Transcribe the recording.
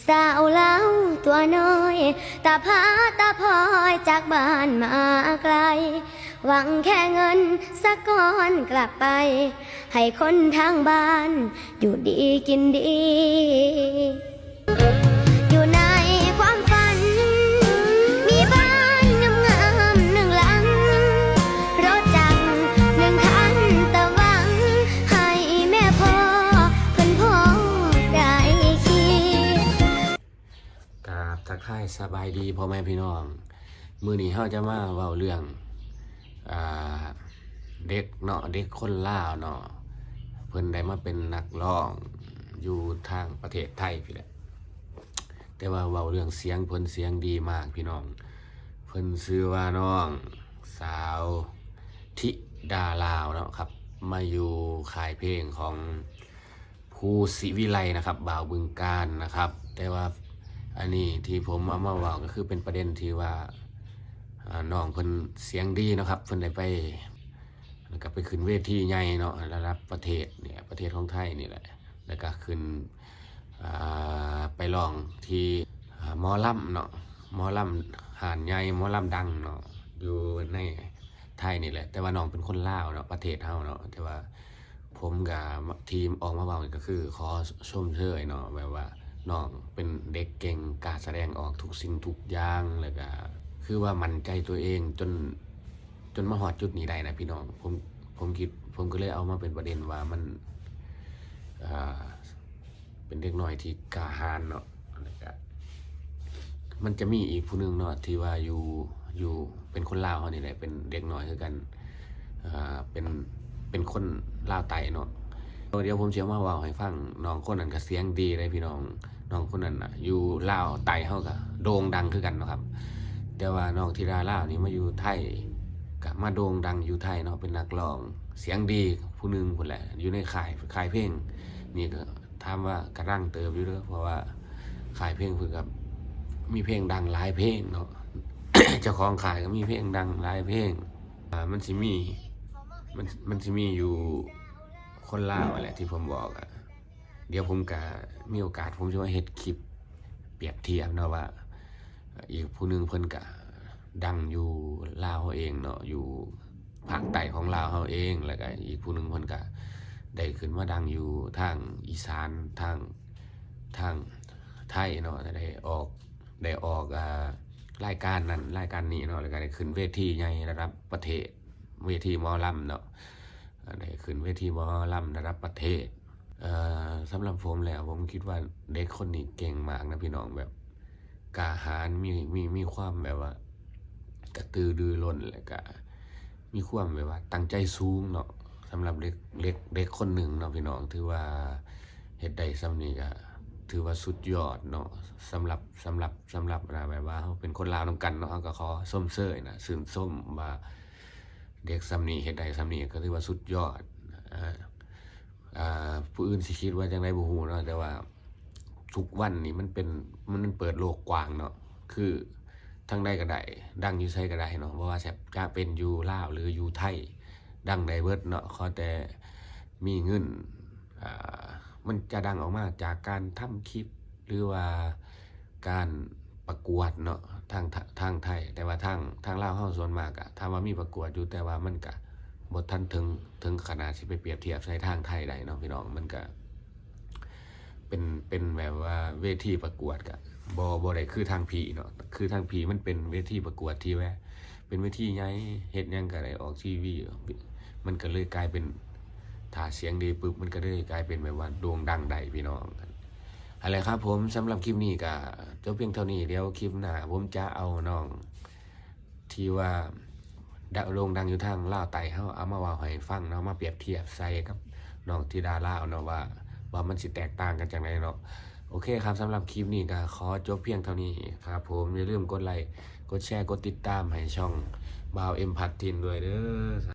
สาวเล่าตัวน้อยตาพาตาพลอยจากบ้านมาไกลหวังแค่เงินสักก้อนกลับไปให้คนทางบ้านอยู่ดีกินดีอยู่ในความฝันมีบ้านงามๆหนึ่งหลังรถจักรหนึ่งคันแต่หวังให้แม่พ่อเพิ่นพ่อได้ขี่กราบทักทายสบายดีพ่อแม่พี่น้องมื้อนี้เฮาจะมาเว้าเรื่องเด็กเนาะเด็กคนลาวเนาะเพิ่นได้มาเป็นนักร้องอยู่ทางประเทศไทยพี่แหละแต่ว่าเว้าเรื่องเสียงเพิ่นเสียงดีมากพี่น้องเพิ่นชื่อว่าน้องสาวธิดาลาวเนาะครับมาอยู่ค่ายเพลงของภูศิวิไลนะครับบ่าวบึงกาฬนะครับแต่ว่าอันนี้ที่ผมเอามาเว้าก็คือเป็นประเด็นที่ว่าน้องเพิ่นเสียงดีนะครับเพิ่นได้ไปแล้วก็ไปขึ้นเวทีใหญ่เนาะระดับประเทศเนี่ยประเทศของไทยนี่แหละแล้วก็ขึ้นไปร้องที่หมอลำเนาะหมอลำหาดใหญ่หมอลำดังเนาะอยู่ในไทยนี่แหละแต่ว่าน้องเป็นคนลาวเนาะประเทศเฮาเนาะแต่ว่าผมกับทีมออกมาเว้าก็คือขอชมเชยเนาะแบบว่าน้องเป็นเด็กเก่งกล้าแสดงออกทุกสิ่งทุกอย่างแล้วก็คือว่ามั่นใจตัวเองจนมาฮอดจุดนี้ได้นะพี่น้องผมคิดผมก็เลยเอามาเป็นประเด็นว่ามันเป็นเด็กน้อยที่กล้าหาญเนาะแล้วก็มันจะมีอีกผู้นึงเนาะที่ว่าอยู่เป็นคนลาวเฮานี่แหละเป็นเด็กน้อยคือกันเป็นคนลาวไต้เนาะเดี๋ยวผมสิมาเว้าให้ฟังน้องคนนั้นก็เสียงดีเลยพี่น้องน้องคนนั้นน่ะอยู่ลาวไต้เฮาก็โด่งดังคือกันเนาะครับแต่ว่าน้องธิดาลาวนี่มาอยู่ไทยก็มาโด่งดังอยู่ไทยเนาะเป็นนักร้องเสียงดีผู้นึงพุ่นแหละอยู่ในค่ายเพลงนี่ก็ถามว่ากระดังเติบอยู่เด้อเพราะว่าค่ายเพลงเพิ่นก็มีเพลงดังหลายเพลงเนาะ เจ้าของค่ายก็มีเพลงดังหลายเพลงมันสิมีอยู่คนลาวแหละที่ผมบอกอ่ะเดี๋ยวผมก็มีโอกาสผมจะมาเฮ็ดคลิปเปรียบเทียบเนาะว่าอีกผู้นึงเพิ่นก็ดังอยู่ลาวเฮาเองเนาะอยู่ภาคใต้ของลาวเฮาเองแล้วก็อีกผู้นึงเพิ่นก็ได้ขึ้นมาดังอยู่ทางอีสานทางไทยเนาะได้ออกรายการนั้นรายการนี้เนาะแล้วก็ได้ขึ้นเวทีใหญ่ระดับประเทศเวทีหมอลำเนาะได้ขึ้นเวทีหมอลำระดับประเทศสำหรับผมแล้วผมคิดว่าเด็กคนนี้เก่งมากนะพี่น้องแบบกล้าหาญมีความแบบว่ากระตือรือร้นแล้วก็มีความแบบว่าตั้งใจสูงเนาะสำหรับเด็กคนหนึ่งเนาะพี่น้องถือว่าเฮ็ดได้ส่ำนี้ก็ถือว่าสุดยอดเนาะสำหรับนะแบบว่าเฮาเป็นคนลาวนำกันเนาะเฮาก็ขอชมเชยนะชื่นชมว่าเด็กส่ำนี้เฮ็ดได้ส่ำนี้ก็ถือว่าสุดยอดผู้อื่นสิคิดว่าจังได๋บ่ฮู้เนาะแต่ว่าทุกวันนี้มันเปิดโลกกว้างเนาะคือทางใดก็ได้ดังอยู่ไสก็ได้เนาะบ่ว่าจะเป็นอยู่ลาวหรืออยู่ไทยดังได้เบิดเนาะขอแต่มีเงินมันจะดังออกมาจากการทำคลิปหรือว่าการประกวดเนาะทางไทยแต่ว่าทางลาวเฮาส่วนมากอะถ้าว่ามีประกวดอยู่แต่ว่ามันก็บ่ทันถึงขนาดสิไปเปรียบเทียบใส่ทางไทยได้เนาะพี่น้องมันก็เป็นแบบว่าเวทีประกวดก็บ่ได้คือทางพี่เนาะคือทางพี่มันเป็นเวทีประกวดที่ว่าเป็นเวทีใหญ่เฮ็ดหยังก็ได้ออกทีวีมันก็เลยกลายเป็นถ้าเสียงดีปึ๊บมันก็เลยกลายเป็นแบบว่าโด่งดังได้พี่น้องอะไรครับผมสำหรับคลิปนี้ก็จบเพียงเท่านี้เดี๋ยวคลิปหน้าผมจะเอาน้องที่ว่าโด่งดังอยู่ทางลาวไต้เฮาเอามาเว้าให้ฟังเนาะมาเปรียบเทียบใส่กับน้องธิดาลาวเนาะว่ามันสิแตกต่างกันจังไดเนาะโอเคครับสำหรับคลิปนี้ก็ขอจบเพียงเท่านี้ครับผมอย่าลืมกดไลค์กดแชร์กดติดตามให้ช่องบ่าวเอ็มพัดทินด้วยเด้อ